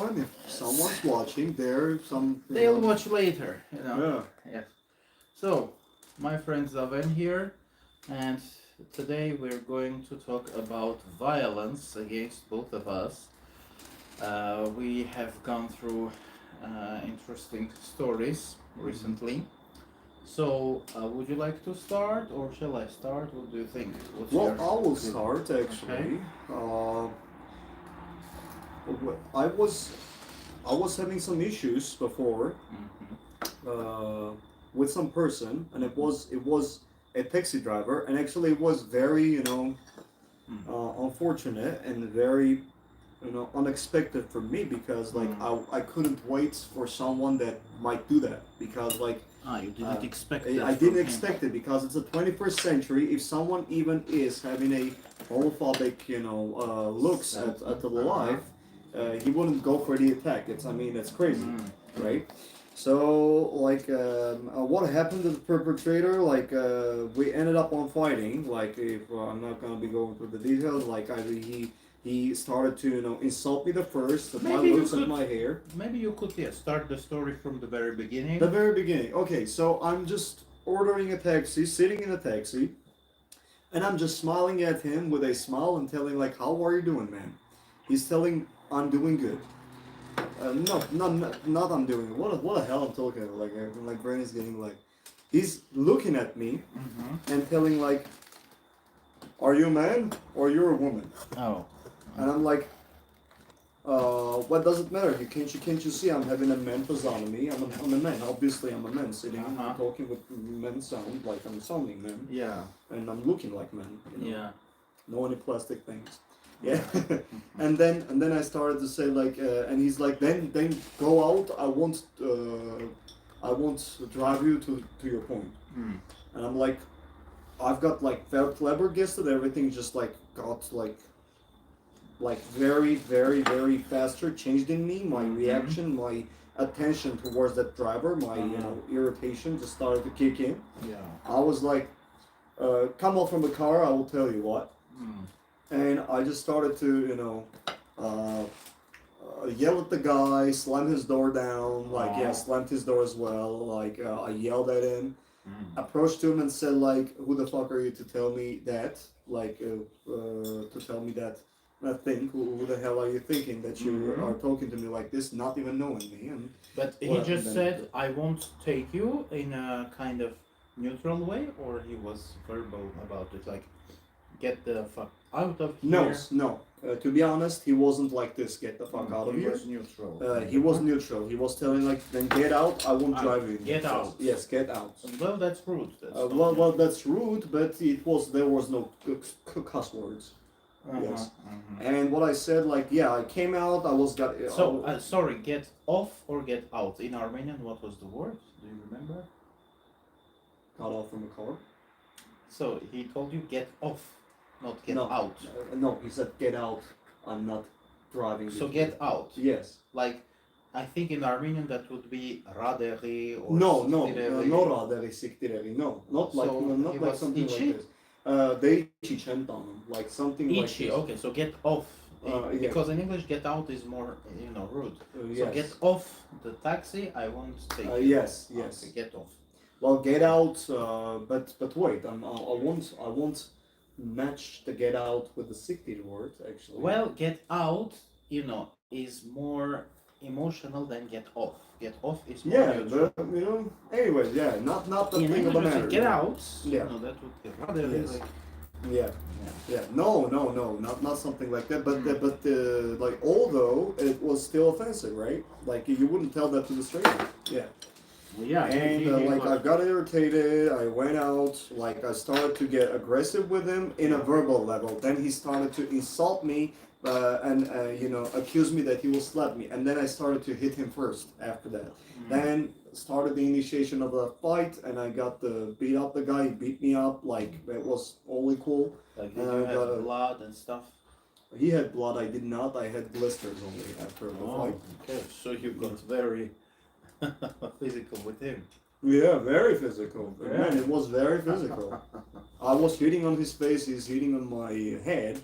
someone, if someone's watching, there's some. They'll watch later, you know. Yeah. Yes. So, my friend Zaven here, and today we're going to talk about violence against both of us. We have gone through interesting stories recently. So, would you like to start, or shall I start? What do you think? What's Well, your I will good- start actually. I was having some issues before with some person, and it was a taxi driver, and actually it was very unfortunate and very unexpected for me because like I couldn't wait for someone that might do that because like you didn't expect I that didn't from him. expect it because it's the 21st century. If someone even is having a homophobic, looks at the life, he wouldn't go for the attack. It's crazy, right? So like, what happened to the perpetrator? Like, we ended up on fighting. Like, if I'm not gonna be going through the details, like, he started to insult me the first. My looks at my hair. Maybe you could start the story from the very beginning. The very beginning. Okay, so I'm just ordering a taxi, sitting in a taxi, and I'm just smiling at him with a smile and telling like, "How are you doing, man?" He's telling, "I'm doing good." Not I'm doing it. What the hell I'm talking about? Like my brain is getting like, he's looking at me and telling like, "Are you a man or you're a woman?" Oh. And I'm like, what does it matter? Can't you see I'm having a man physiognomy? I'm a man. Obviously, I'm a man sitting and talking with men sound like I'm sounding man. Yeah. And I'm looking like man. Yeah. No any plastic things. Yeah. and then I started to say like, and he's like, then go out. I won't drive you to your point. And I'm like, I've got like very flabbergasted. Everything just like got like very, very, very faster changed in me. My reaction, my attention towards that driver, my irritation just started to kick in. Yeah. I was like, come out from the car, I will tell you what. And I just started to yell at the guy, slam his door down, slammed his door as well. Like I yelled at him, approached him and said like, who the fuck are you to tell me that? Like to tell me that. I think, who the hell are you thinking that you are talking to me like this, not even knowing me? But he just said, I won't take you in a kind of neutral way, or he was verbal about it, like, get the fuck out of here? No. To be honest, he wasn't like this, get the fuck out of here. He was neutral. He was neutral. He was telling like, then get out, I won't drive you. Get out. Yes, get out. Well, that's rude. Well, that's rude, but there was no cuss words. Yes. And what I said, like, yeah, I came out, sorry, get off or get out? In Armenian, what was the word? Do you remember? Got off from the car. So he told you get off, not get out. No, he said get out. I'm not driving. So get out. Yes. Like, I think in Armenian that would be raderi or no raderi siktireri. No, not like something like this. They like something like this. Okay, so get off. Because in English, get out is more, rude. So get off the taxi. I won't take you. Yes. Okay, get off. Well, get out. But wait, I won't match the get out with the siktir word actually. Well, get out, is more emotional than get off. Get off is more neutral. But anyways, not the thing of the matter. Get out. Yeah. That would get rather like. Yeah. No, not something like that. But like, although it was still offensive, right? Like you wouldn't tell that to the stranger. Yeah. Well, yeah. And I got irritated. I went out. Like I started to get aggressive with him in a verbal level. Then he started to insult me. And accused me that he will slap me, and then I started to hit him first. After that, then started the initiation of a fight, and I got to beat up the guy. He beat me up, like it was only cool. Like did you have blood and stuff? He had blood. I did not. I had blisters only after the fight. Okay, so you got very physical with him. Yeah, very physical. Yeah. Man, it was very physical. I was hitting on his face. He's hitting on my head.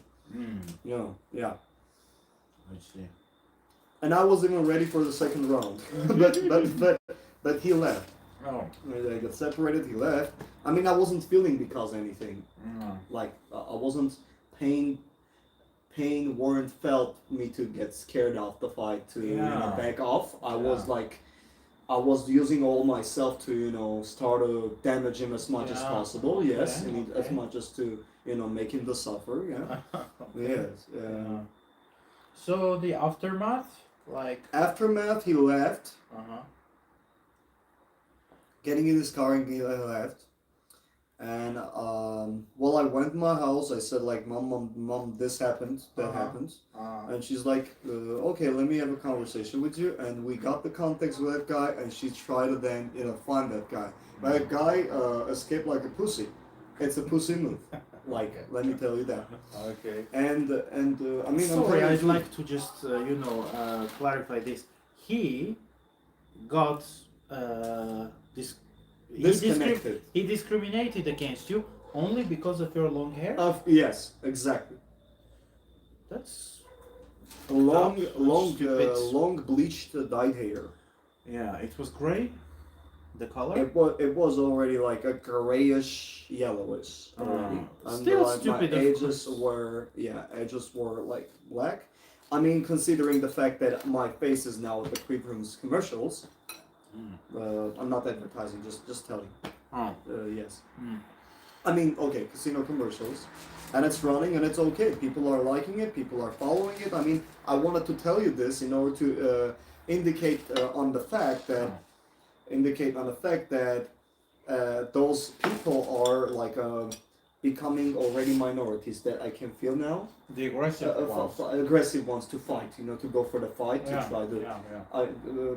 Yeah. I see. and I wasn't even ready for the second round. but he left. Oh. They got separated. He left. I mean, I wasn't feeling because anything. Like I wasn't pain. Pain weren't felt me to get scared off the fight to back off. I was like, I was using all myself to start to damage him as much as possible. Yes, as much as to make him to suffer. Yeah. Yes. So the aftermath, aftermath, he left. Uh-huh. Getting in his car and he left. And while I went to my house, I said like, mom, this happened, that happened. And she's like, okay, let me have a conversation with you. And we got the context with that guy, and she tried to then find that guy. But that guy escaped like a pussy. It's a pussy move. Like, let me tell you that. Okay. And I mean, sorry, I'd like to just clarify this. He got this. Disconnected. He discriminated against you only because of your long hair? Yes, exactly. That's long bleached dyed hair. Yeah, it was gray. The color. It was already like a grayish yellowish already. And Still like stupid. My edges were like black. I mean, considering the fact that my face is now at the Creep Rooms commercials. I'm not advertising, just telling. Yes. I mean, okay, casino commercials, and it's running and it's okay. People are liking it. People are following it. I mean, I wanted to tell you this in order to indicate on the fact that those people are like becoming already minorities that I can feel now. The aggressive ones to fight, to go for the fight, to try to.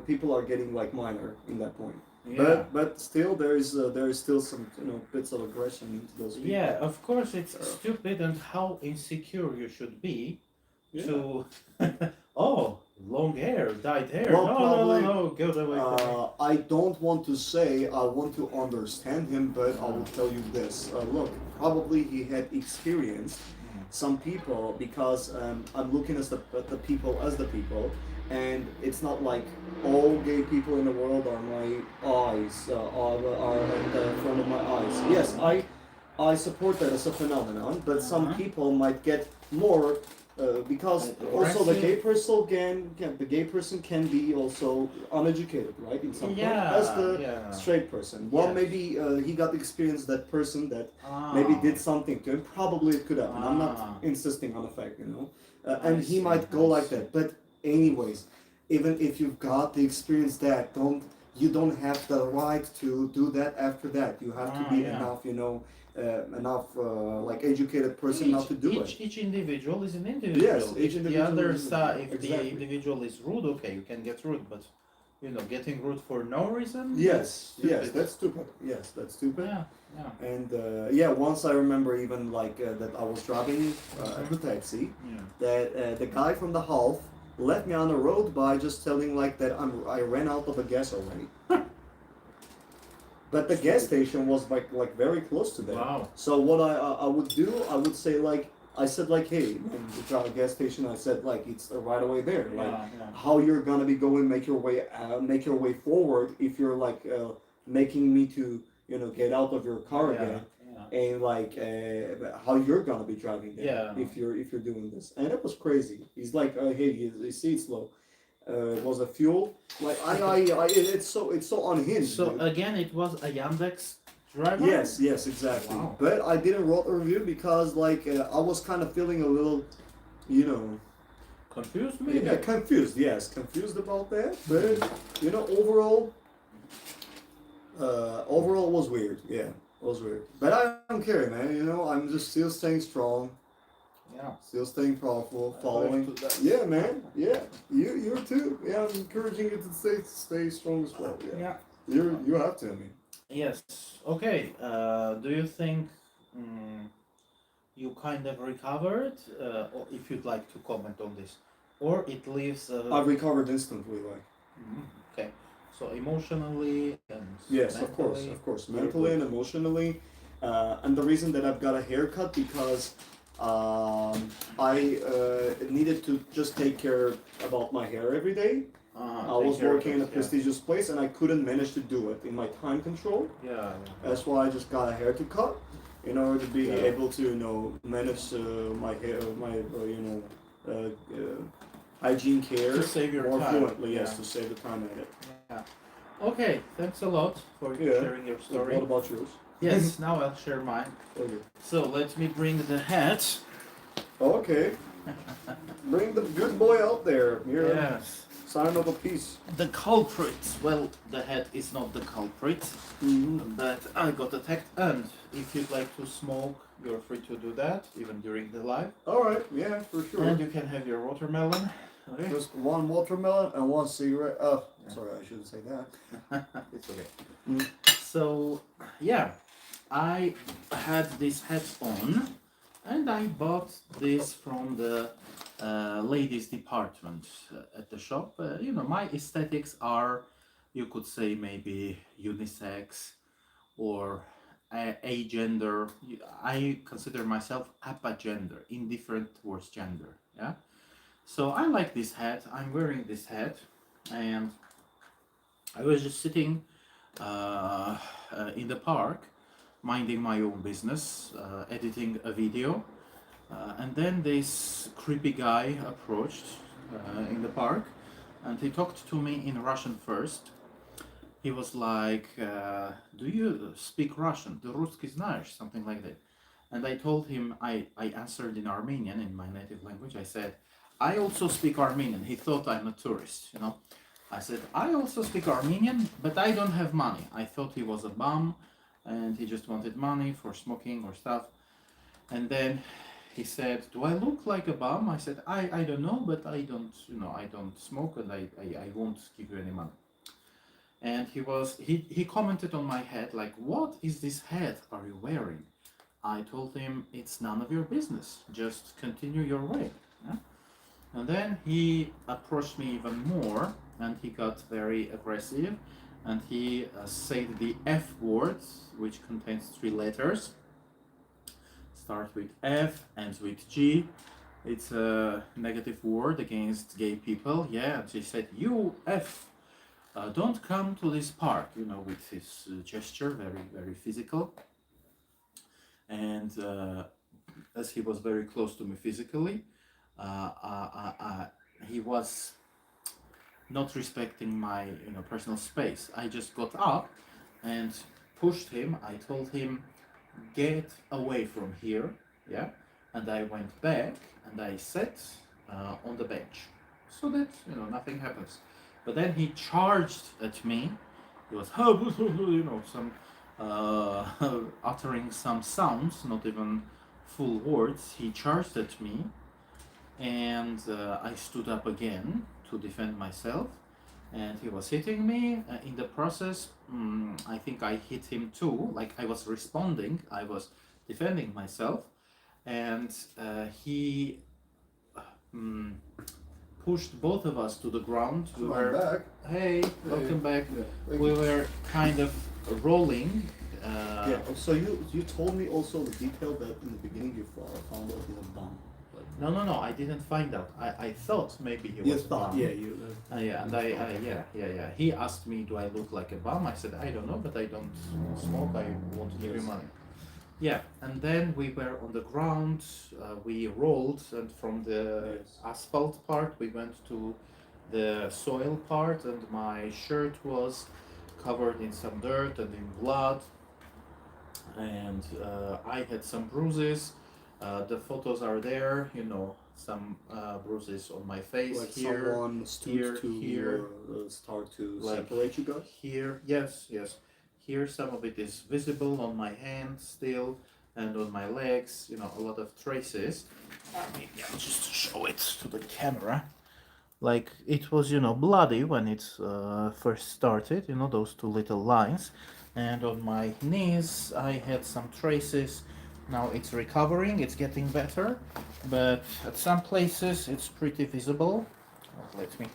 People are getting like minor in that point. Yeah. But still, there is still some bits of aggression into those people. Yeah, of course, it's stupid, and how insecure you should be to. Oh, long hair, dyed hair. Well, no, go away from me. I don't want to say I want to understand him, but I will tell you this. Look, probably he had experienced some people because I'm looking at the people as the people, and it's not like all gay people in the world are my eyes, are in the front of my eyes. Yes, I support that as a phenomenon, but some people might get more. Because also the gay person can be also uneducated, right? In some point, as the straight person. Well, maybe he got to experience that person that maybe did something to him. Probably it could happen. I'm not insisting on the fact, and he might go like that. But anyways, even if you've got the experience you don't have the right to do that after that. You have to be enough, like educated person not to do it. Each individual is an individual. Yes, if the other side, if the individual is rude, okay, you can get rude, but getting rude for no reason. Yes, that's stupid. Yes, that's stupid. Yeah. And once I remember even like that I was driving the taxi, that the guy from the half left me on the road by just telling like that I ran out of the gas already. But the gas station was like very close to there. Wow. So what I would do, I would say like, I said like, hey, man, the gas station, I said like, it's right away there. Like, how you're gonna be going, make your way forward if you're like making me to get out of your car again. And like how you're gonna be driving there if you're doing this. And it was crazy. He's like, hey, you see it's low. It was a fuel. Like it's so unhinged. So dude. Again, it was a Yandex driver. Yes, exactly. Wow. But I didn't write a review because like I was kind of feeling a little, confused. Maybe. Yeah, confused. Yes, confused about that. But overall was weird. Yeah, it was weird. But I don't care, man. I'm just still staying strong. Yeah. Still staying powerful, following. Yeah, man. Yeah. You're too. Yeah, I'm encouraging you to stay strong as well. Yeah. You have to, I mean. Yes. Okay. Do you think you kind of recovered? Or if you'd like to comment on this, or it leaves. I recovered instantly, like. Okay. So emotionally and. Yes, mentally, of course, mentally and emotionally, and the reason that I've got a haircut because I needed to just take care about my hair every day. I was working in a prestigious place and I couldn't manage to do it in my time control. Yeah. That's why I just got a hair to cut in order to be Yeah. able to, manage my hair, my, hygiene care To save your more time. fluently. Yes, Yeah. to save the time in it. Yeah. Okay, thanks a lot for Yeah. sharing your story. What about yours? Yes, now I'll share mine. Okay. So let me bring the hat. Okay. Bring the good boy out there. You're Yes. sign of a peace. The culprit. Well, the hat is not the culprit, but I got attacked. And if you'd like to smoke, you're free to do that, even during the live. Alright, yeah, for sure. And you can have your watermelon. Okay. Just one watermelon and one cigarette. Oh, sorry, I shouldn't say that. It's okay. So, yeah, I had this hat on, and I bought this from the ladies department at the shop. My aesthetics are, you could say, maybe unisex or agender. I consider myself apagender, indifferent towards gender. Yeah. So I like this hat. I'm wearing this hat, and I was just sitting in the park, minding my own business, editing a video, and then this creepy guy approached in the park, and he talked to me in Russian first. He was like, "Do you speak Russian? Ты русский знаешь?" Something like that. And I told him, I answered in Armenian, in my native language. I said, "I also speak Armenian." He thought I'm a tourist, I said, "I also speak Armenian, but I don't have money." I thought he was a bum and he just wanted money for smoking or stuff. And then he said, "Do I look like a bum?" I said, I don't know, but I don't smoke and I won't give you any money. And he commented on my hat like, "What is this hat are you wearing?" I told him, "It's none of your business. Just continue your way." Yeah? And then he approached me even more, and he got very aggressive, and he said the F word, which contains 3 letters. Start with F, ends with G. It's a negative word against gay people. Yeah, and he said, "You F, don't come to this park," with his gesture, very, very physical. And as he was very close to me physically, he was not respecting my personal space. I just got up and pushed him. I told him, "Get away from here," yeah, and I went back and I sat on the bench so that nothing happens. But then he charged at me. He was some uttering some sounds, not even full words. He charged at me, and I stood up again to defend myself, and he was hitting me. In the process, I think I hit him too. Like, I was responding, I was defending myself, and he pushed both of us to the ground. We were back. Hey, welcome back. Yeah, We were kind of rolling. yeah. So you told me also the detail that in the beginning you found out he's a bum. No. I didn't find out. I thought maybe he was. You thought, bum. yeah, you. Yeah, and yeah. He asked me, "Do I look like a bum?" I said, "I don't know, but I don't smoke. I won't give you money." Yeah, and then we were on the ground. We rolled, and from the asphalt part, we went to the soil part, and my shirt was covered in some dirt and in blood, and I had some bruises. The photos are there, some bruises on my face, Like here, someone stood here, start to like separate you guys. here, yes. Here, some of it is visible on my hands still, and on my legs, a lot of traces. Maybe I'll just show it to the camera. Like, it was, bloody when it first started, those 2 little lines. And on my knees, I had some traces. Now it's recovering, it's getting better, but at some places it's pretty visible. Let me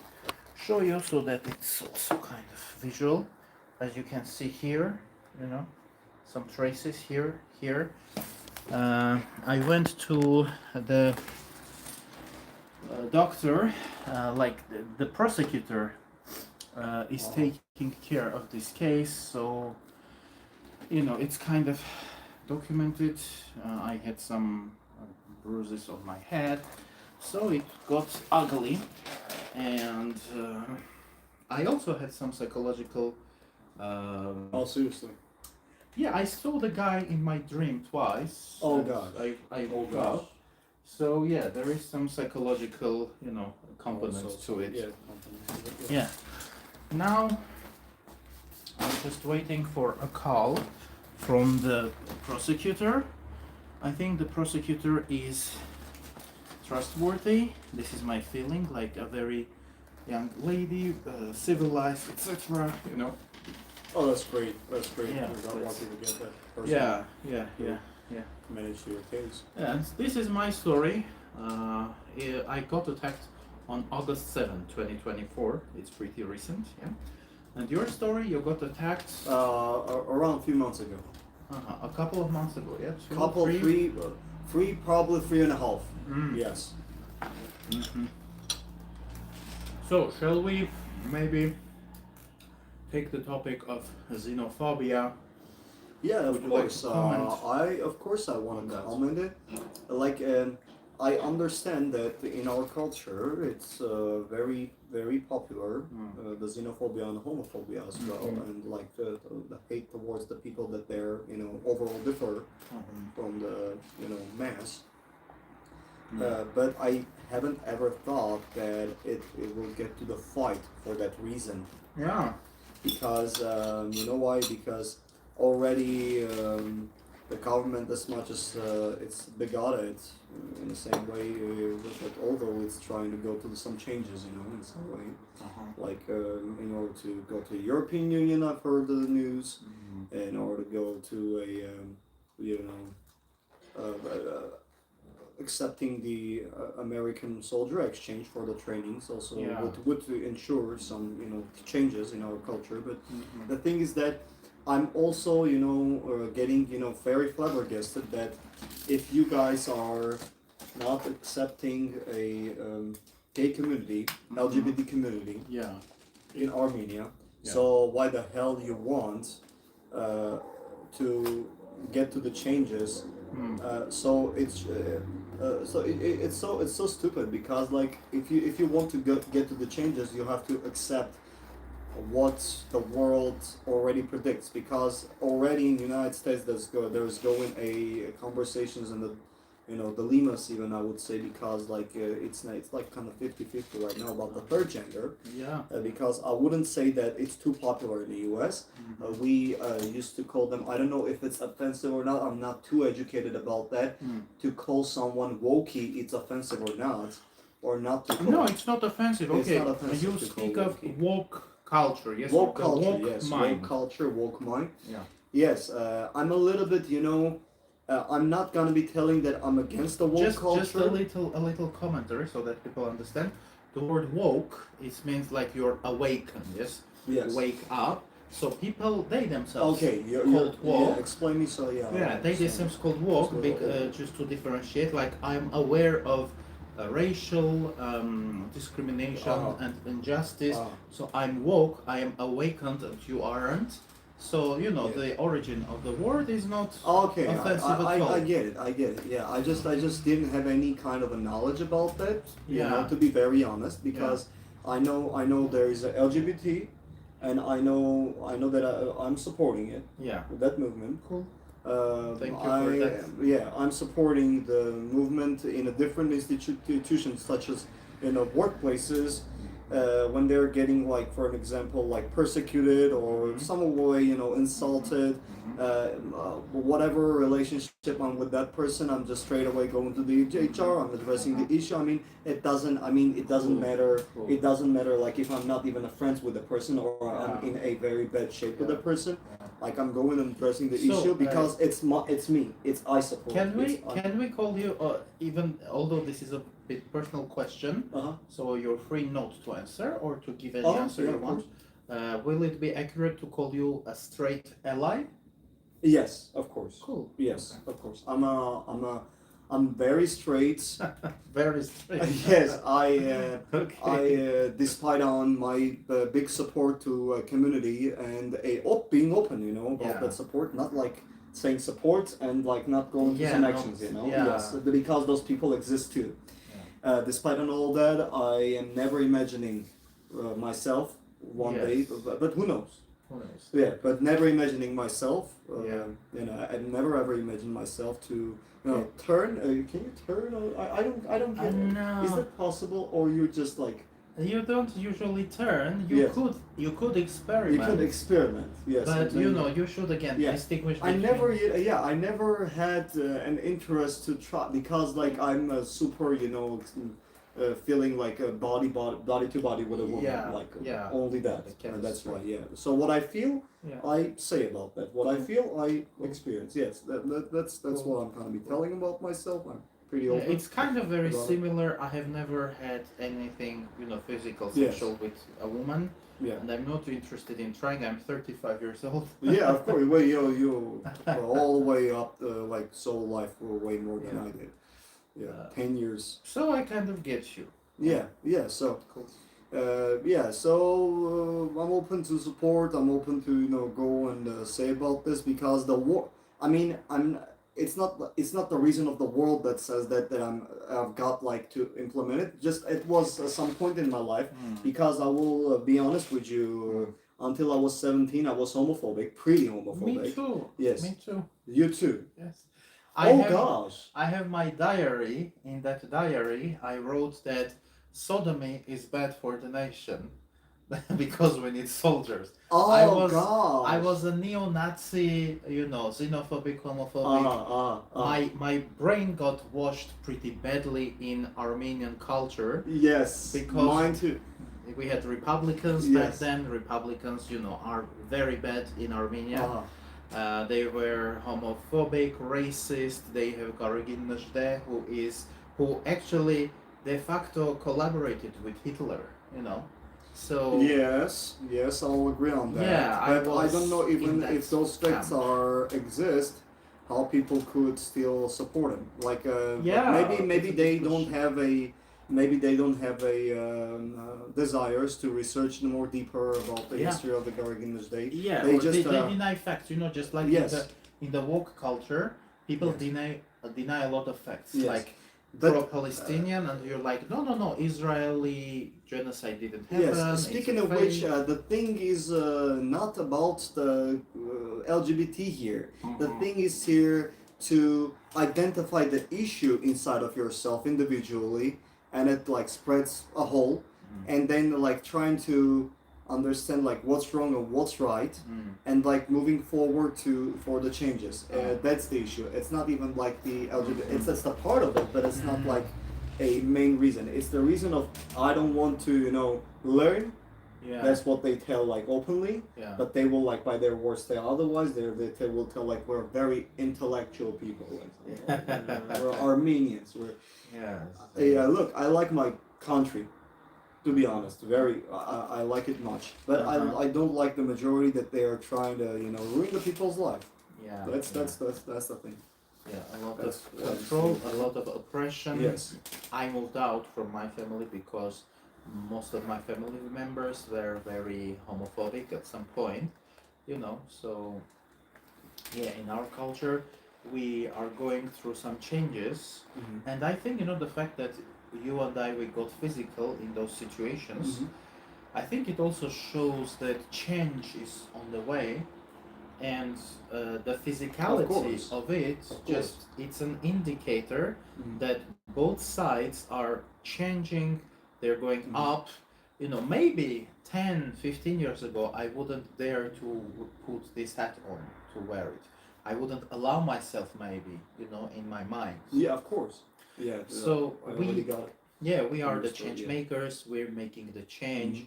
show you so that it's also kind of visual. As you can see here, some traces here. I went to the doctor, like the prosecutor is taking care of this case, so it's kind of documented. I had some bruises on my head, so it got ugly, and I also had some psychological. Oh, seriously? Yeah, I saw the guy in my dream twice. Oh, and God. I Oh, woke gosh. up. So yeah, there is some psychological, component Also, to it. Yeah, component. Yeah. Now I'm just waiting for a call from the prosecutor. I think the prosecutor is trustworthy. This is my feeling, like a very young lady, civilized, etc. Oh, that's great. That's great. Yeah, We're that's- lucky to get that person Yeah. to manage your case. And this is my story. I got attacked on August 7, 2024. It's pretty recent, yeah. And your story, you got attacked Around a few months ago. a couple of months ago, yeah? Couple, three, probably 3.5. Mm. Yes. Mhm. So, shall we maybe take the topic of xenophobia? Yeah, Would of you like course. to comment? I want to comment it. Like, I understand that in our culture, it's very, very popular. The xenophobia and homophobia as well, and like the hate towards the people that they're overall differ from the mass. But I haven't ever thought that it will get to the fight for that reason. Yeah. Because you know why? Because already the government, as much as it's bigoted in the same way, but although it's trying to go to some changes, in some way, like in order to go to the European Union, I've heard the news, in order to go to a accepting the American soldier exchange for the trainings also would to ensure some changes in our culture. But the thing is that I'm also getting very flabbergasted that if you guys are not accepting a gay community, LGBT community in Armenia, so why the hell you want to get to the changes? So it's so stupid because like if you want to get to the changes, you have to accept what the world already predicts, because already in the United States there's going a conversations in the dilemmas, even I would say, because like it's like kind of 50-50 right now about the third gender. Because I wouldn't say that it's too popular in the US. We used to call them, I don't know if it's offensive or not, I'm not too educated about that, to call someone wokey, it's offensive or not to call. No, it's not offensive. It's Okay, not offensive you to speak call of wokey. woke culture, yes? Woke the culture, woke yes. mind. Woke culture, woke mind. Yeah. Yes, I'm a little bit, I'm not gonna be telling that I'm against the woke culture. Just a little commentary so that people understand. The word woke, it means like you're awakened, yes? Yes. Wake up. So people, they themselves called woke. Yeah, explain me so They themselves called woke, just to differentiate. Like I'm aware of racial discrimination and injustice. So I'm woke. I am awakened, and you aren't. So the origin of the word is not offensive at all. I get it. Yeah, I just didn't have any kind of a knowledge about that. To be very honest, because I know there is a LGBT, and I know that I'm supporting it. Yeah. That movement. Cool. Thank you for that. Yeah, I'm supporting the movement in a different institutions, such as workplaces. When they're getting, like, for an example, like persecuted or some way, insulted, whatever relationship I'm with that person, I'm just straight away going to the HR. I'm addressing the issue. It doesn't matter. It doesn't matter, like, if I'm not even a friends with the person or I'm in a very bad shape with the person. Like, I'm going and addressing the issue because it's me. It's I support. Can we call you even although this is a bit personal question? So you're free not to answer or to give any answer you want. Will it be accurate to call you a straight ally? Yes, of course. Cool. Yes, of course. I'm very straight. Very straight. Yes, Okay. despite on my big support to community and being open, about Yeah. that support, not like saying support and like not going to Yeah, some not, actions, yeah. Yes, because those people exist too. Yeah. Despite on all that, I am never imagining myself one day, Yes. but who knows? Who knows? Yeah, but never imagining myself. Yeah. I never ever imagined myself to, turn. Can you turn? I don't I get it. know. Is that possible, or you're just like You don't usually turn. You Yes. could experiment. you could experiment? Yes, But and then- you should again Yeah. distinguish I between. never, I never had an interest to try because like I'm a super, feeling like a body to body with a woman, Yeah, like yeah. only that. The chemistry. That's why, yeah. So what I feel, Yeah. I say about that. What I feel, I Cool. experience. Yes, that's Cool. what I'm gonna be telling about myself. I'm pretty Yeah, open. it's kind of very about it. similar. I have never had anything, physical, Yes. sexual with a woman, Yeah. and I'm not interested in trying. I'm 35 years old. Yeah, of course. Well, you all the way up, like soul life for way more than Yeah. I did. Yeah, 10 years. So I kind of get you. Yeah. So. Cool. I'm open to support. I'm open to go and say about this because the war. I mean, It's not the reason of the world that says that I've got like to implement it. Just it was some point in my life because I will be honest with you. Until I was 17, I was homophobic, pretty homophobic. Me too. Yes. Me too. You too. Yes. Gosh. I have my diary. In that diary, I wrote that sodomy is bad for the nation because we need soldiers. Oh gosh. I was a neo-Nazi, xenophobic, homophobic. My brain got washed pretty badly in Armenian culture. Yes. Because mine too. We had Republicans back Yes. then. Republicans, are very bad in Armenia. They were homophobic, racist. They have Garagin Najde, who actually de facto collaborated with Hitler. So Yes, I'll agree on that. Yeah, but I don't know in even that if those facts camp. exist, how people could still support him. Like, Yeah, maybe it's a they discussion. don't have a desires to research more deeper about the Yeah. history of the Garagin Day. Yeah, they or just they deny facts. Just like Yes. in the woke culture, people Yes. deny a lot of facts. Yes. Like But, pro-Palestinian, and you're like, no, Israeli genocide didn't happen. Yes, speaking it's of which, fake. the thing is not about the LGBT here. The thing is here to identify the issue inside of yourself individually, and it like spreads a whole, and then like trying to understand like what's wrong and what's right, and like moving forward for the changes. That's the issue. It's not even like the LGBT. It's the part of it, but it's not like a main reason. It's the reason of I don't want to learn. Yeah. That's what they tell like openly, Yeah. but they will like by their words say otherwise. They will tell like we're very intellectual people. We're Armenians. Yeah. Look, I like my country. To be honest, I like it much, but I don't like the majority that they are trying to ruin the people's life. Yeah. That's the thing. Yeah, a lot That's of control, a lot of oppression. Yes. I moved out from my family because most of my family members were very homophobic at some point, So, yeah, in our culture, we are going through some changes, and I think the fact that you and we got physical in those situations. I think it also shows that change is on the way, and the physicality of it it's an indicator that both sides are changing. They're going up. Maybe 10, 15 years ago I wouldn't dare to put this hat on, to wear it. I wouldn't allow myself, maybe, in my mind. Yeah, of course. Yeah. So we got it. Yeah, we are the Understood, change yeah. makers. We're making the change,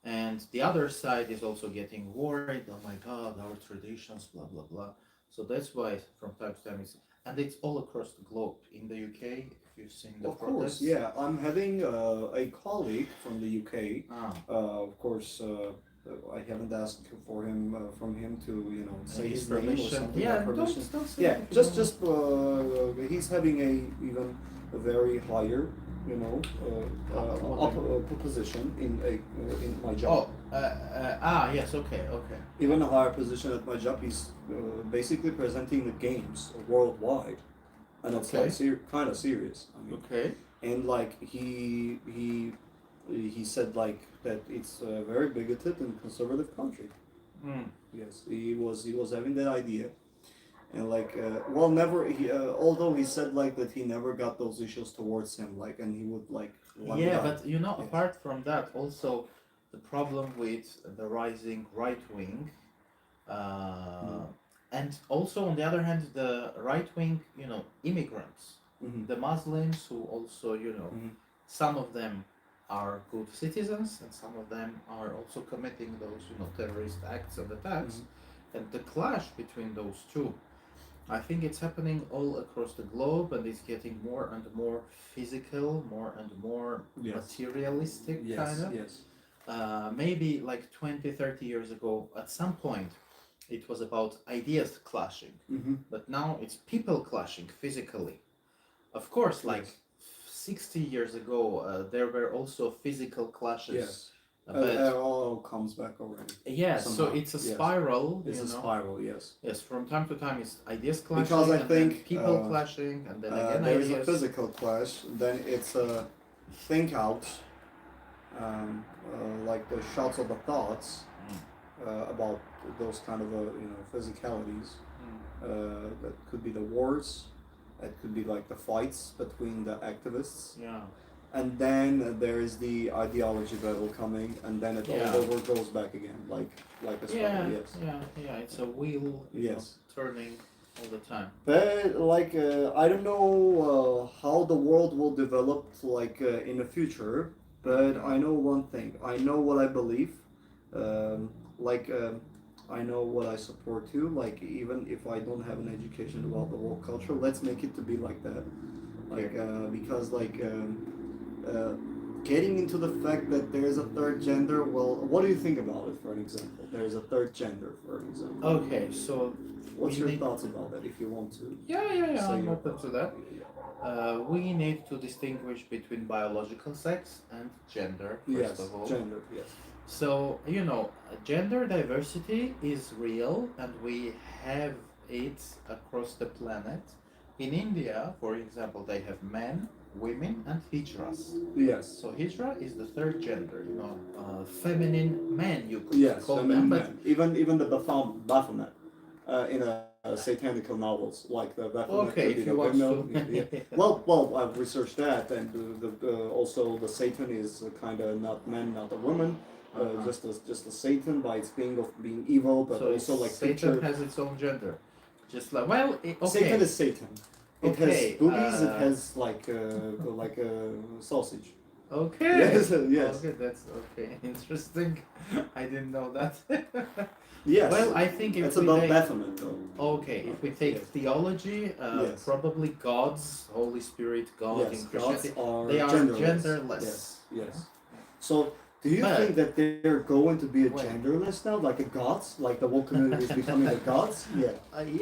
and the other side is also getting worried. Oh my God, our traditions, blah blah blah. So that's why from time to time it's all across the globe. In the UK, if you've seen the Of course, protests. yeah. I'm having a colleague from the UK. Ah. Of course, I haven't asked for him from him to say His his name or permission. something. Yeah, Permission. don't say Yeah, it if you just don't just he's having even a very higher What position in my want. job. Yes, okay. Even a higher position at my job. He's basically presenting the games worldwide, and it's Okay. like kind of serious. I mean, Okay. and like he said like that it's a very bigoted and conservative country. Mm. Yes, he was having that idea, and like well, never he although he said like that he never got those issues towards him, like, and he would like let Yeah, it out. but Yes. apart from that, also the problem with the rising right wing, and also on the other hand, the right wing, immigrants, Mm-hmm. the Muslims who also, Mm-hmm. some of them are good citizens and some of them are also committing those, terrorist acts and attacks, and the clash between those two. I think it's happening all across the globe and it's getting more and more physical, more and more Yes. materialistic, Yes. kind of. Yes. Maybe like 20, 30 years ago, at some point, it was about ideas clashing, Mm-hmm. but now it's people clashing physically. Of course, like Yes. 60 years ago, there were also physical clashes. Yes. But It all comes back already. yes, so Somehow. it's a Yes. spiral. It's a spiral. Yes. Yes, from time to time it's ideas clashing, Because I and think then people clashing, and then again there is ideas. a physical clash. Then it's a think out, like the shots of the thoughts about those kind of physicalities. That could be the wars. It could be like the fights between the activists. Yeah. And then there is the ideology battle coming, and then it all over goes back again, like a spiral. Yes. Yeah. It's a wheel. Yes. Turning all the time. But like I don't know how the world will develop like in the future, but I know one thing. I know what I believe. Like I know what I support too. Like even if I don't have an education about the woke culture, let's make it to be like that. Like because like getting into the fact that there is a third gender. Well, what do you think about it? For an example, there is a third gender. For an example. Okay, so what's your thoughts about that? If you want to. Yeah. say I'm your open thoughts. to that. We need to distinguish between biological sex and gender, first Yes, of all. gender. Yes. So, gender diversity is real and we have it across the planet. In India, for example, they have men, women, and hijras. Yes. So hijra is the third gender, feminine men, you could Yes. call Feminine them. But men. Even the Baphomet in satanical novels, like the Baphomet Okay, could if be you the want female. to. Yeah. Well, I've researched that, and also the Satan is kind of not man, not a woman. Just a Satan by its being evil, but So also like Satan picture. has its own gender. Just like okay. Satan is Satan. It Okay, has boobies. It has like a sausage. Okay. Yes. Yes. Okay, that's okay. Interesting. I didn't know that. Yes. Well, I think if it's we about take, Baphomet though. okay, if we take Yes. theology, Yes. probably gods, Holy Spirit, God in Yes, gods Christianity, are they are genderless. Yes, yes. So, do you But- think that they're going to be a Wait. genderless now, like a gods, like the woke community is becoming the gods? Yeah.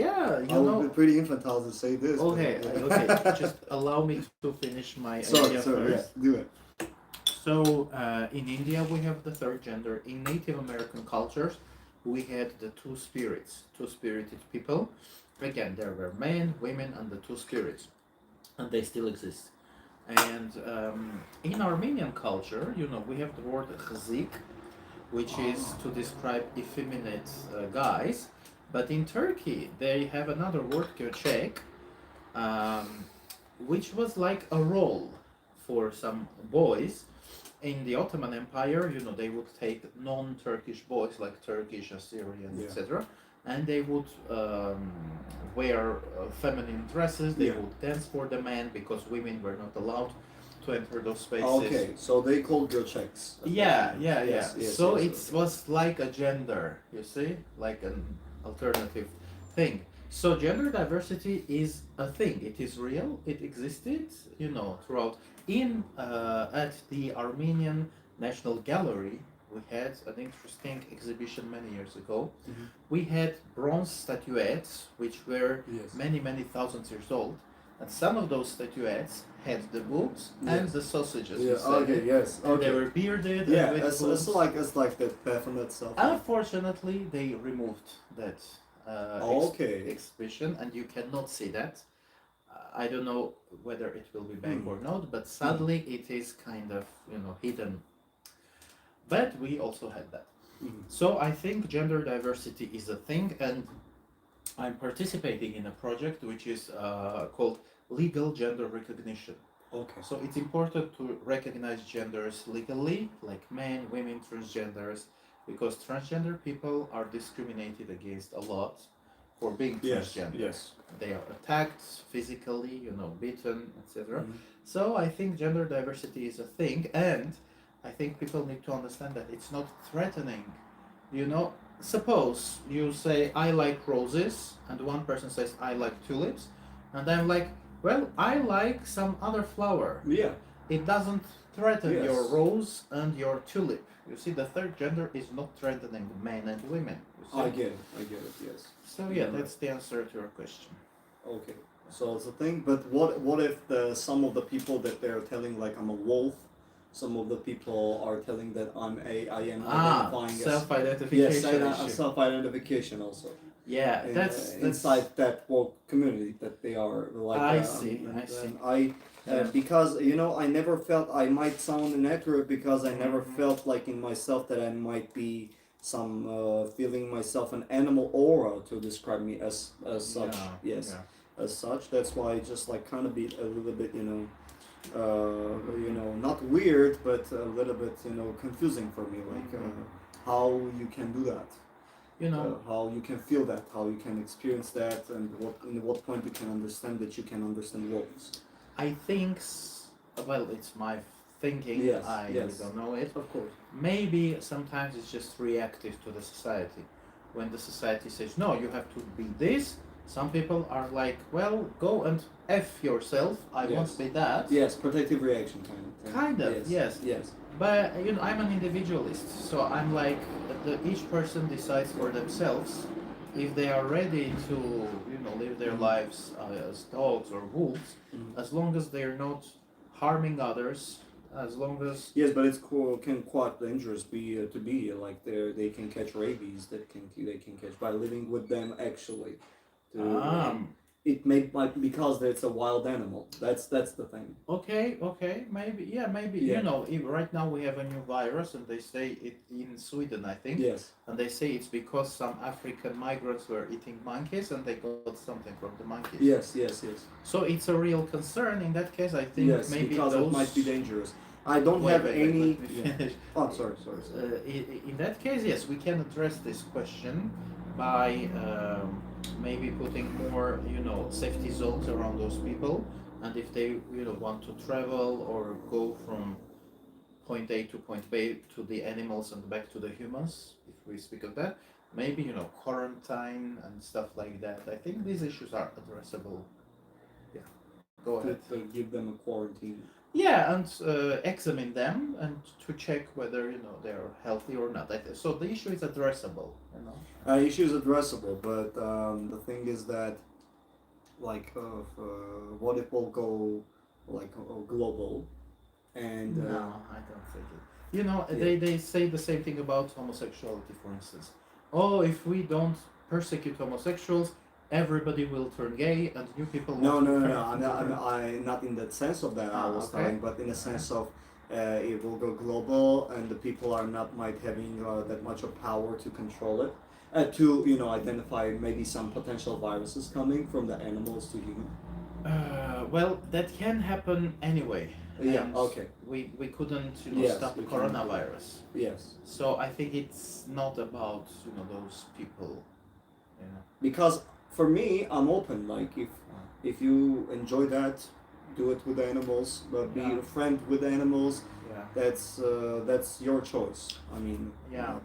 Yeah, I would be pretty infantile to say this. but- Okay, okay. Just allow me to finish my sorry, idea sorry. first. Yeah, do it. So in India we have the third gender. In Native American cultures, we had the two spirits, two spirited people. Again, there were men, women, and the two spirits, and they still exist. And in Armenian culture, we have the word chazik, which is to describe effeminate guys. But in Turkey, they have another word, gerçek, which was like a role for some boys. In the Ottoman Empire, they would take non-Turkish boys like Turkish, Assyrian, Yeah. etc., and they would wear feminine dresses. They Yeah. would dance for the men because women were not allowed to enter those spaces. Okay, so they called your checks. Yeah. Yes, So yes, it was like a gender, you see, like an alternative thing. So gender diversity is a thing. It is real. It existed, throughout. At the Armenian National Gallery, we had an interesting exhibition many years ago. Mhm. We had bronze statuettes which were Yes. many thousands years old, and some of those statuettes had the boobs and Yes. the sausages. Yeah. You say, Okay. Yes. and they Okay. were bearded Yeah. and with boobs. It's like the definite self. Unfortunately, they removed that Okay. exhibition, and you cannot see that. I don't know whether it will be back or not, but sadly, it is kind of hidden. But we also had that. Mhm. So I think gender diversity is a thing, and I'm participating in a project which is called legal gender recognition. Okay. So it's important to recognize genders legally, like men, women, transgenders, because transgender people are discriminated against a lot for being Yes. transgender. Yes. They are attacked physically, beaten, etc. Mhm. So I think gender diversity is a thing, and I think people need to understand that it's not threatening. Suppose you say I like roses, and one person says I like tulips, and I'm like, well, I like some other flower. Yeah. It doesn't threaten Yes. your rose and your tulip. You see, the third gender is not threatening men and women. You see? I get it. I get it. Yes. So yeah, that's the answer to your question. Okay. So it's a thing, but what if some of the people that they're telling like I'm a wolf, some of the people are telling that I am identifying self-identification yes, issue. self-identification also. Yeah, And, that's inside that woke community that they are like. I see. Because I never felt I might sound inaccurate because I never Mhm. felt like in myself that I might be some feeling myself an animal aura to describe me as such. Yeah, Yes. yeah. As such. That's why it just like kind of be a little bit, not weird, but a little bit, confusing for me. Like how you can do that, how you can feel that, how you can experience that, and what point you can understand that you can understand wolves. I think, well, it's my thinking. Yes, I yes. don't know it. Of course. Maybe sometimes it's just reactive to the society. When the society says, no, you have to be this, some people are like, well, go and F yourself. I Yes. won't be that. Yes, protective reaction kind of thing. Kind of, yes. Yes. But I'm an individualist, so I'm like each person decides for themselves if they are ready to live their lives as dogs or wolves, Mhm. as long as they're not harming others, as long as Yes, but it's can quite dangerous to be like they can catch rabies they can catch by living with them actually. It might because it's a wild animal. That's the thing. okay, maybe Yeah. right now we have a new virus, and they say it in Sweden, I think. Yes. And they say it's because some African migrants were eating monkeys and they got something from the monkeys. Yes. So it's a real concern. In that case, I think Yes, maybe because those it might be dangerous. I don't Wait, have wait, any. let me Yeah. finish. Oh, sorry. In that case, yes, we can address this question by maybe putting more, safety zones around those people, and if they, want to travel or go from point A to point B to the animals and back to the humans, if we speak of that, maybe quarantine and stuff like that. I think these issues are addressable. Yeah, go ahead. To give them a quarantine. Yeah, and examine them and to check whether they're healthy or not. So the issue is addressable. Issue is addressable, but the thing is that, like, what if we'll go like global, and No, I don't think it. They say the same thing about homosexuality, for instance. Oh, if we don't persecute homosexuals, everybody will turn gay and new people no, won't I not in that sense of that I was okay. telling, but in the sense of it will go global, and the people are not might having that much of power to control it, to identify maybe some potential viruses coming from the animals to human. Well, that can happen anyway. Yeah. And Okay. We couldn't Yes, stop we the cannot do coronavirus. Yes. So I think it's not about those people. Because for me, I'm open. Like if you enjoy that, do it with animals, but be Yeah. a friend with animals. Yeah. That's your choice. I mean. Yeah. Not,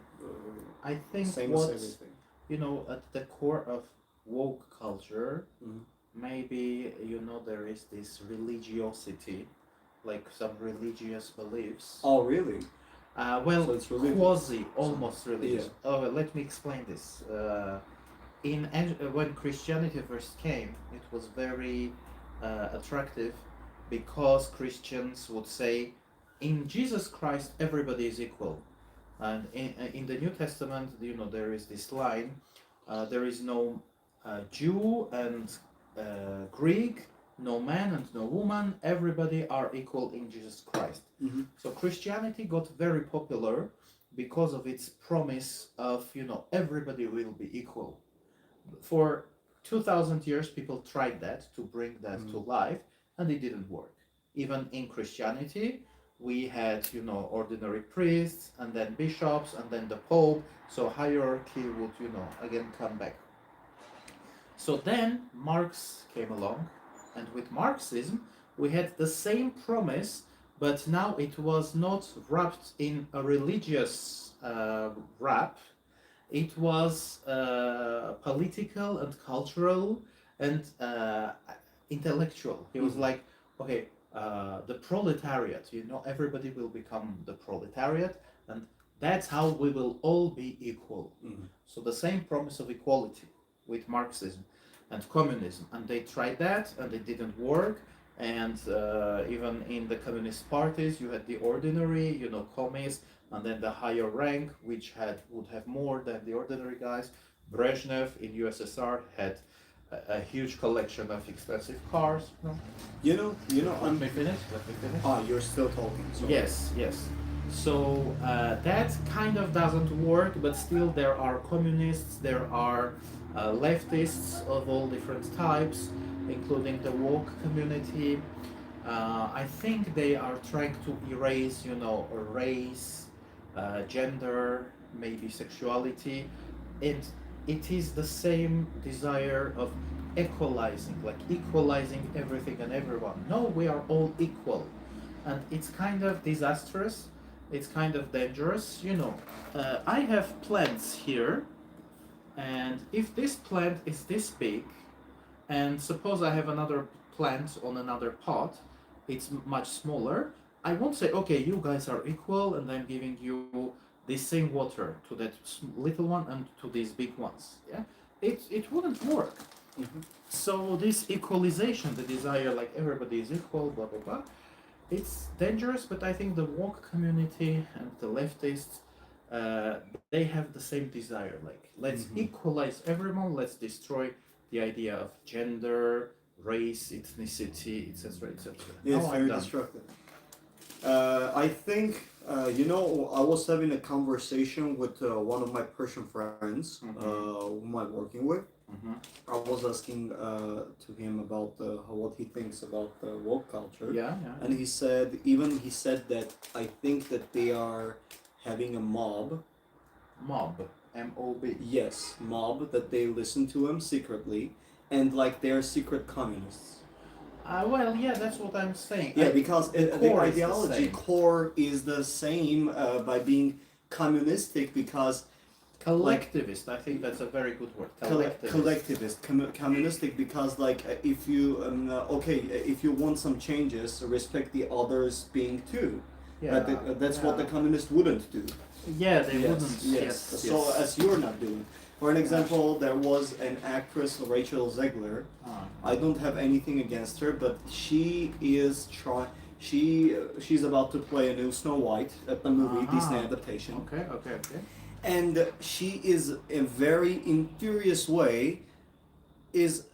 I think same as what's everything. at the core of woke culture, Mhm. maybe there is this religiosity, like some religious beliefs. Oh really? Well, So it's religious. quasi, almost religious. Yeah. Oh, let me explain this. When Christianity first came, it was very attractive because Christians would say, in Jesus Christ, everybody is equal. And in the New Testament, there is this line, there is no Jew and Greek, no man and no woman, everybody are equal in Jesus Christ. Mm-hmm. So Christianity got very popular because of its promise of, everybody will be equal. For 2000 years, people tried that to bring that to life, and it didn't work. Even in Christianity, we had, ordinary priests, and then bishops, and then the Pope. So hierarchy would, again come back. So then Marx came along, and with Marxism, we had the same promise, but now it was not wrapped in a religious wrap. It was political and cultural and intellectual. He was like, okay, the proletariat, everybody will become the proletariat, and that's how we will all be equal. So the same promise of equality with Marxism and communism, and they tried that and it didn't work. And even in the communist parties, you had the ordinary, commies, and then the higher rank, which would have more than the ordinary guys. Brezhnev in USSR had a huge collection of expensive cars. Let me finish. you're still talking. So. Yes. So that kind of doesn't work, but still there are communists, there are leftists of all different types, including the woke community. I think they are trying to erase, race, gender, maybe sexuality, and it is the same desire of equalizing everything and everyone. No, we are all equal, and it's kind of disastrous. It's kind of dangerous. I have plants here, and if this plant is this big, and suppose I have another plant on another pot, it's much smaller, I won't say, okay, you guys are equal, and I'm giving you the same water to that little one and to these big ones. Yeah, it wouldn't work. So this equalization, the desire like everybody is equal, blah blah blah, it's dangerous. But I think the woke community and the leftists, they have the same desire. Like, let's equalize everyone. Let's destroy the idea of gender, race, ethnicity, etc., etc. It's very destructive. I think, I was having a conversation with one of my Persian friends, whom I'm working with. I was asking to him about what he thinks about woke culture. Yeah. And he said that I think that they are having a mob. Mob. M-O-B. Yes, mob, that they listen to him secretly, and like they're secret communists. Well, yeah, that's what I'm saying. Yeah, because the ideology the core is the same by being communistic, because collectivist. I think that's a very good word. Communistic, because if you if you want some changes, respect the others being too. Yeah, that's what the communists wouldn't do. Yeah, they wouldn't. Yes. So as you're not doing. For an example, there was an actress, Rachel Zegler. I don't have anything against her, but she is she's about to play a new Snow White at the movie Disney adaptation. Okay. And she is, in a very imperious way, is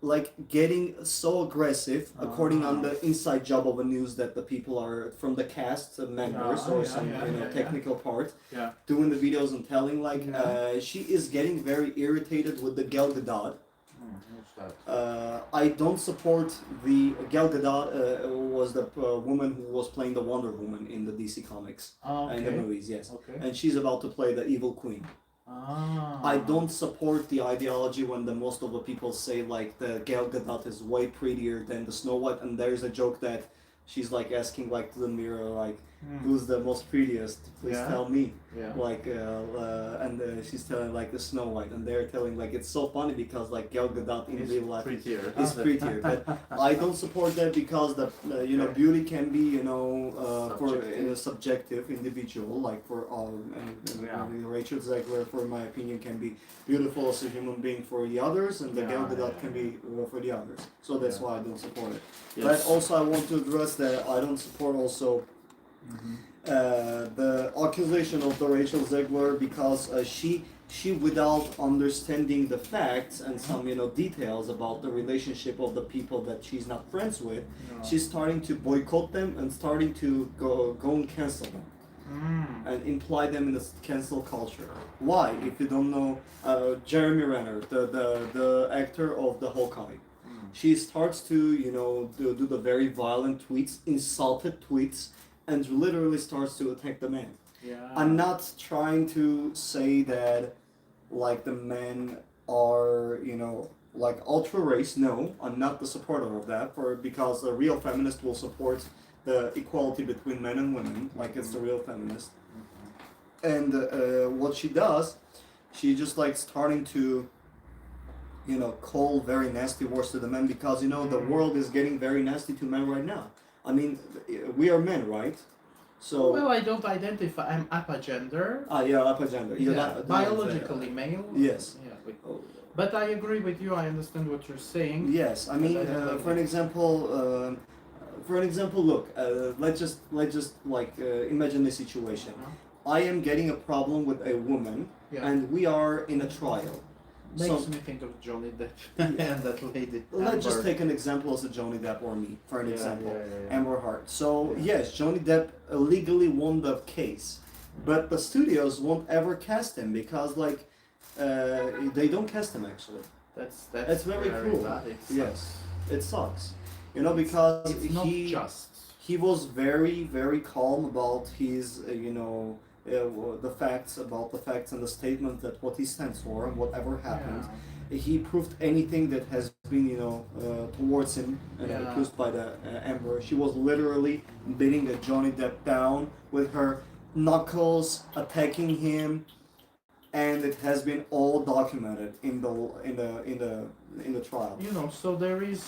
like getting so aggressive, according on the inside job of a news that the people are from the cast members technical part, doing the videos and telling she is getting very irritated with the Gal Gadot. I don't support the Gal Gadot. Was the woman who was playing the Wonder Woman in the DC comics and the movies, yes. And she's about to play the evil queen. I don't support the ideology when most of the people say like the Gal Gadot is way prettier than the Snow White, and there's a joke that she's like asking like to the mirror like, who's the most prettiest? Please Yeah. tell me. Yeah. Like, and she's telling like the Snow White, and they're telling like it's so funny because like Gal Gadot in It's real life prettier. is prettier, but I don't support that because the Okay. beauty can be for Subjective. a subjective individual, like for Yeah. Rachel Zegler, for my opinion, can be beautiful as a human being for the others, and the Gal Yeah, Gadot yeah, can be for the others. So that's Yeah. why I don't support it. Yes. But also I want to address that I don't support also the accusation of the Rachel Zegler because she without understanding the facts and some details about the relationship of the people that she's not friends with, she's starting to boycott them and starting to go and cancel them and imply them in the cancel culture. Why? If you don't know, Jeremy Renner, the actor of the Hawkeye, she starts to do the very violent tweets, insulted tweets, and literally starts to attack the man. Yeah. I'm not trying to say that like the men are like ultra race. No, I'm not the supporter of that, because a real feminist will support the equality between men and women, like it's the real feminist. And what she does, she just like starting to call very nasty words to the men, because the world is getting very nasty to men right now. I mean, we are men, right? So Well, I don't identify. I'm apagender. yeah, upper gender. You're Yeah. not- Biologically male. Yes. Yeah. But I agree with you. I understand what you're saying. Yes, I mean, But I don't like for an it. example, look, let's just like imagine a situation. I am getting a problem with a woman, Yeah. and we are in a trial. Makes So me think of Johnny Depp and that lady. let's just Amber. take an example as a Johnny Depp or me, for an Yeah, example, yeah. Amber Heard. So Yeah. yes, Johnny Depp illegally won the case, but the studios won't ever cast him because like they don't cast him actually. That's very cruel. bad. It Yes. sucks. It sucks, because It's not just. he was very very calm about his the facts and the statement that what he stands for and whatever happened. He proved anything that has been towards him and Yeah. accused by the Amber. She was literally beating the Johnny Depp down with her knuckles, attacking him, and it has been all documented in the trial. So there is,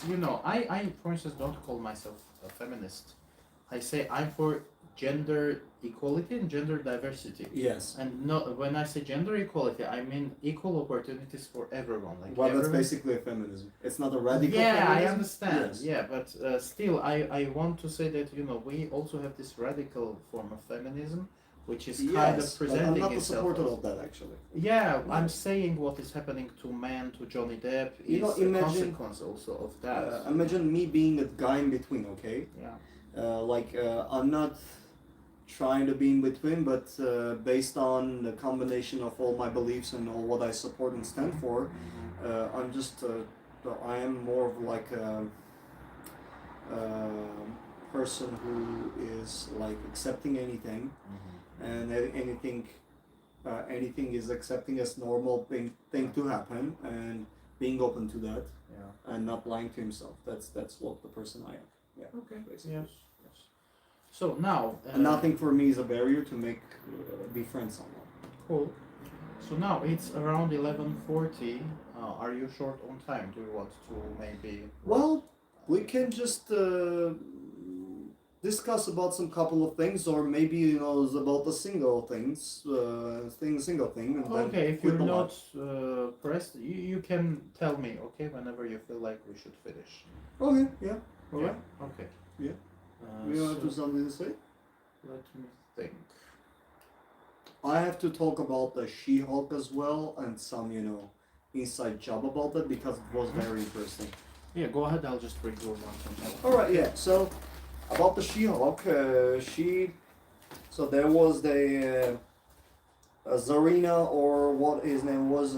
I for instance don't call myself a feminist. I say I'm for gender equality and gender diversity. Yes. And no, when I say gender equality, I mean equal opportunities for everyone. Like Well, that's everyone. basically a feminism. It's not a radical Yeah, feminism. I understand. Yes. Yeah, but still, I want to say that we also have this radical form of feminism, which is kind of Yes, but presenting I'm not the itself. supporter as- of that actually. Yeah, I'm Yes. saying what is happening to men, to Johnny Depp, is You know, a imagine- consequence also of that. Imagine me being a guy in between, okay? Yeah. I'm not trying to be in between, but based on the combination of all my beliefs and all what I support and stand for, I'm just I am more of like a person who is like accepting anything, and anything is accepting as normal thing to happen and being open to that Yeah. and not lying to himself. That's what the person I am. Yeah. Okay. Basically. Yes. So now. And nothing for me is a barrier to make befriend someone. Cool. So now it's around 11:40. Are you short on time? Do you want to maybe? Well, we can just discuss about some couple of things, or maybe it's about the single things, single thing. And then Okay, if quit you're the not life. pressed, you can tell me. Okay, whenever you feel like we should finish. Okay. Yeah. All right. Okay. Yeah. Uh, You want to do so something to say? let me think. I have to talk about the She-Hulk as well and some inside job about that because it was very interesting. Yeah, go ahead. I'll just bring your one. All right, yeah. So about the She-Hulk, so there was the Zarina, or what his name was,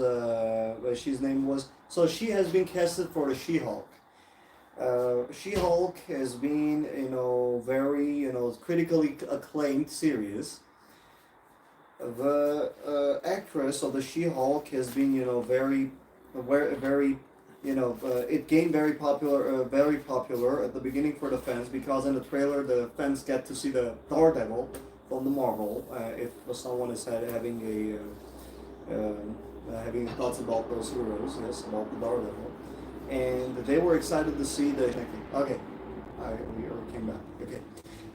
she's name was. So she has been casted for the She-Hulk. She-Hulk has been, very, critically acclaimed series. The actress of the She-Hulk has been, very it gained very popular at the beginning for the fans because in the trailer the fans get to see the Daredevil from the Marvel. If someone is having thoughts about those heroes, yes, about the Daredevil, and they were excited to see the. Okay, we came back. Okay.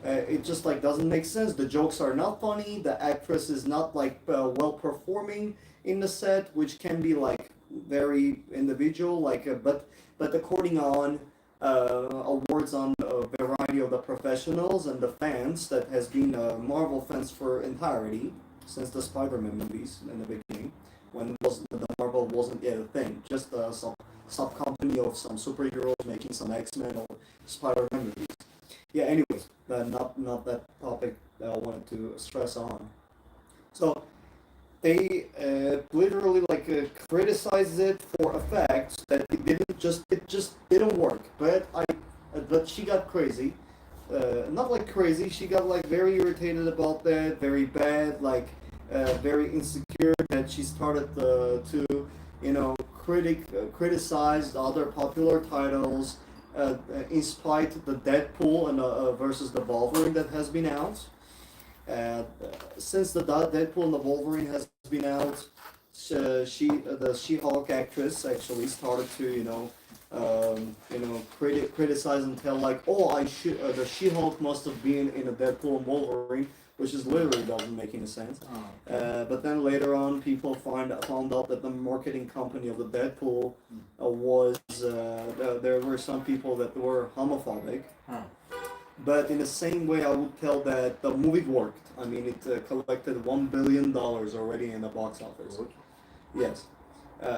It just like doesn't make sense. The jokes are not funny. The actress is not like well performing in the set, which can be like very individual. But according on awards on a variety of the professionals and the fans that has been Marvel fans for entirety since the Spider-Man movies in the beginning, when the Marvel wasn't yet a thing, just some sub company of some superheroes making some X-Men or Spider-Man movies. Yeah, anyways, not that topic that I wanted to stress on. So they literally criticized it for a fact that it just didn't work. But she got crazy, not like crazy. She got like very irritated about that, very bad, very insecure that she started to criticize the other popular titles. In spite the Deadpool and versus the Wolverine that has been out. Since the Deadpool and the Wolverine has been out, the She-Hulk actress actually started to criticize and tell like, oh, the She-Hulk must have been in a Deadpool and Wolverine, which is literally doesn't make any sense. Oh, okay. But then later on, people found out that the marketing company of the Deadpool was there were some people that were homophobic. Huh. But in the same way, I would tell that the movie worked. I mean, it collected $1 billion already in the box office. Good. Yes,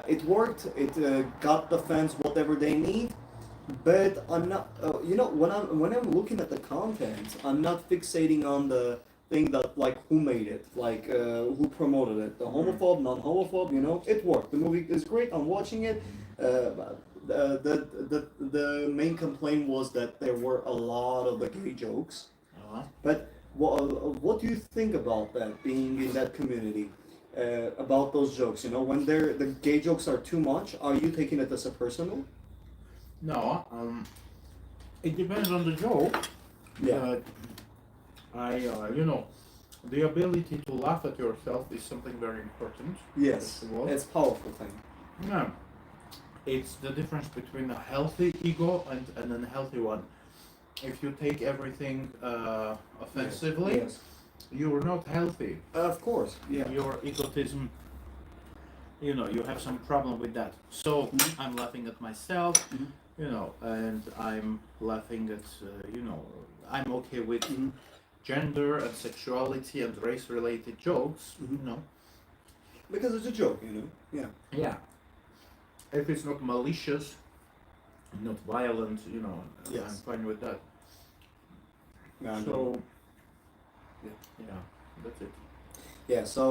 it worked. It got the fans whatever they need. But I'm not. When I'm looking at the content, I'm not fixating on the thing that like who made it, like who promoted it, the homophobe, non-homophobe. It worked. The movie is great. I'm watching it. The main complaint was that there were a lot of the gay jokes. Uh-huh. But what do you think about that, being in that community, about those jokes? When the gay jokes are too much, are you taking it as a personal? No, it depends on the joke. Yeah. The ability to laugh at yourself is something very important. Yes, first of all. it's powerful thing. Yeah. It's the difference between a healthy ego and an unhealthy one. If you take everything offensively, Yes. you are not healthy. Of course. Yeah. Your egotism, you have some problem with that. So Mhm. I'm laughing at myself, Mhm. and I'm laughing at, I'm okay with Mhm. gender and sexuality and race-related jokes, Mhm. Because it's a joke, Yeah. Yeah. If it's not malicious, not violent, Yes. I'm fine with that. Yeah. I know. So, Yeah. yeah, that's it. Yeah, so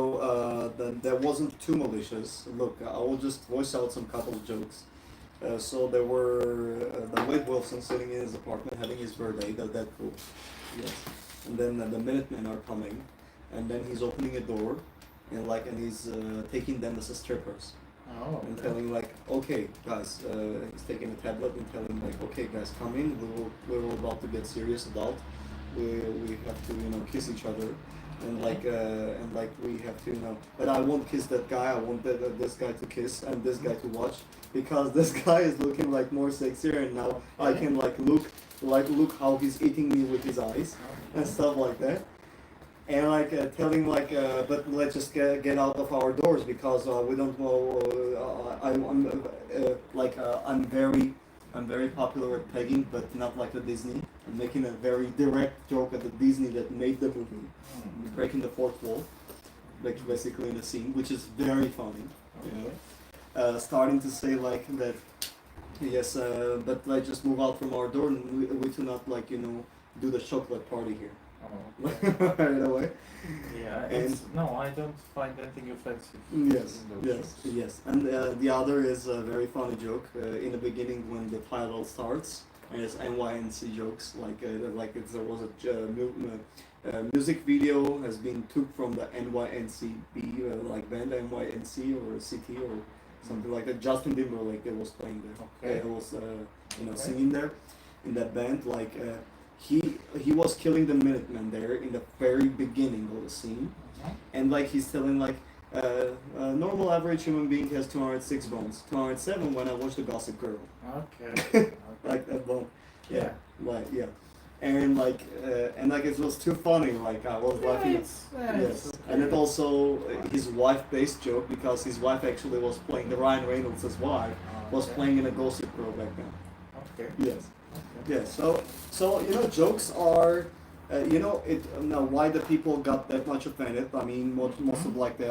that wasn't too malicious. Look, I will just voice out some couple of jokes. So there were the Wade Wilson sitting in his apartment having his birthday, the Deadpool. Yes. And then the Minutemen are coming, and then he's opening a door, and he's taking them as strippers. Oh, And okay. telling like, okay, guys, he's taking a tablet and telling like, okay, guys, come in. We're about to get serious adult. We have to kiss each other, and we have to But I won't kiss that guy. I want this guy to kiss and this guy to watch because this guy is looking like more sexier, and now I can look how he's eating me with his eyes and stuff like that. And telling but let's just get out of our doors because we don't know. I'm very popular at pegging, but not like the Disney. I'm making a very direct joke at the Disney that made the movie, breaking the fourth wall, like basically in the scene, which is very funny. Starting to say like that. Yes, but let's just move out from our door, and we do not do the chocolate party here. Oh, Right away. yeah. No, I don't find anything offensive. Yes, in those yes, jokes. yes. And the other is a very funny joke in the beginning when the title starts, and it's NYNC jokes. There was a music video has been took from the NYNC band NYNC or city or something like that. Justin Timberlake it was playing there. Okay. It was Okay. singing there in that band. Like he was killing the Minutemen there in the very beginning of the scene, and like he's telling like. A normal average human being has 206 bones. 207 when I watch the Gossip Girl. Okay. Like that bone. Yeah. Like yeah. And like it was too funny. Like I was laughing. It's Yes. okay. And it also his wife-based joke because his wife actually was playing the Ryan Reynolds' wife was Okay. playing in a Gossip Girl back then. Okay. Yes. Okay. Yeah. So jokes are. Now why the people got that much offended? I mean, most of like the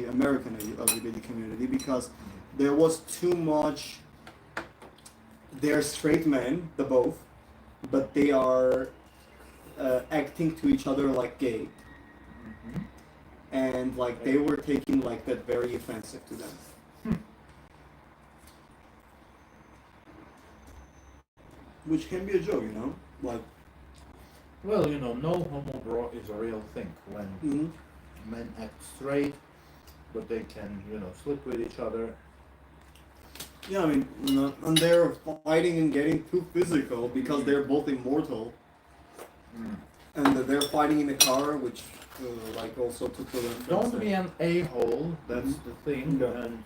American LGBT community because there was too much. They're straight men, the both, but they are acting to each other like gay, and like they were taking like that very offensive to them. Which can be a joke, like. Well, no homo bro is a real thing. When men act straight, but they can, sleep with each other. Yeah, I mean, and they're fighting and getting too physical because they're both immortal, and they're fighting in a car, which like also took the reference. Don't be an a-hole, that's the thing, Yeah. and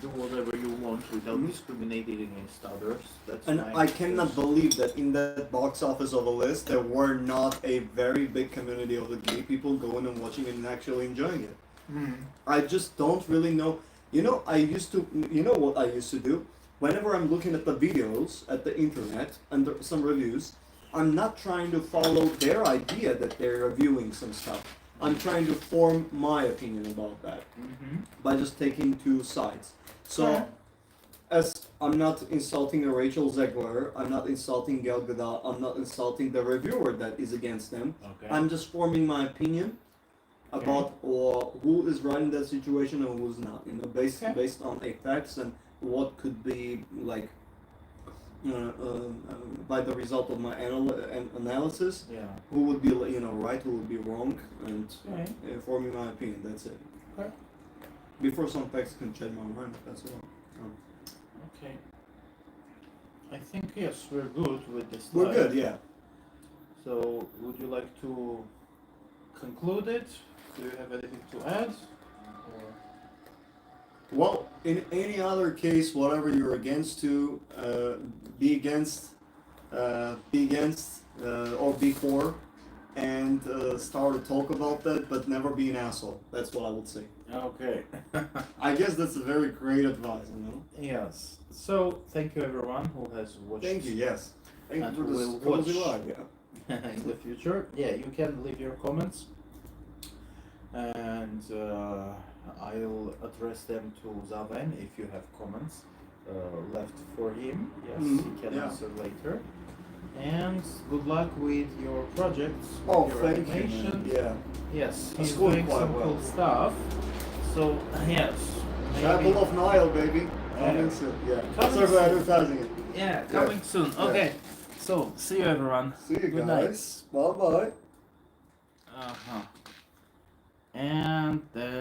do whatever you want without discriminating against others. That's And my I cannot believe that in that box office of a list, there were not a very big community of the gay people going and watching it and actually enjoying it. I just don't really know. You know what I used to do? Whenever I'm looking at the videos at the internet and some reviews, I'm not trying to follow their idea that they're reviewing some stuff. I'm trying to form my opinion about that by just taking two sides. So, as I'm not insulting a Rachel Zegler, I'm not insulting Gal Gadot, I'm not insulting the reviewer that is against them. Okay. I'm just forming my opinion about who is right in that situation and who's not. Based on a facts and what could be like by the result of my analysis. Yeah. Who would be right, who would be wrong, and Okay. forming my opinion. That's it. Okay. Before some facts can change my mind. That's all. Okay. I think yes, we're good with this. We're slide. good. Yeah. So, would you like to conclude it? Do you have anything to add? Or... Well, in any other case, whatever you're against to, be against, or be for, and start to talk about that, but never be an asshole. That's what I would say. Okay. I guess that's a very great advice, Yes. So, thank you everyone who has watched. Thank you. Yes. Thank And you for we'll this cozy watch. live. Yeah. In the future. Yeah, you can leave your comments. And I'll address them to Zaven if you have comments left for him. Yes, he can answer later. And good luck with your projects, with your thank animation. you. Man. Yeah. Yes, That's he's going doing quite some well. cool stuff. So yes, Chapel of Nile, baby. Coming Yeah. soon. Yeah. Coming Sorry for soon. advertising it. yeah, coming soon. Yeah. Okay, so see you everyone. See you Good guys. Bye bye. Uh huh. And then.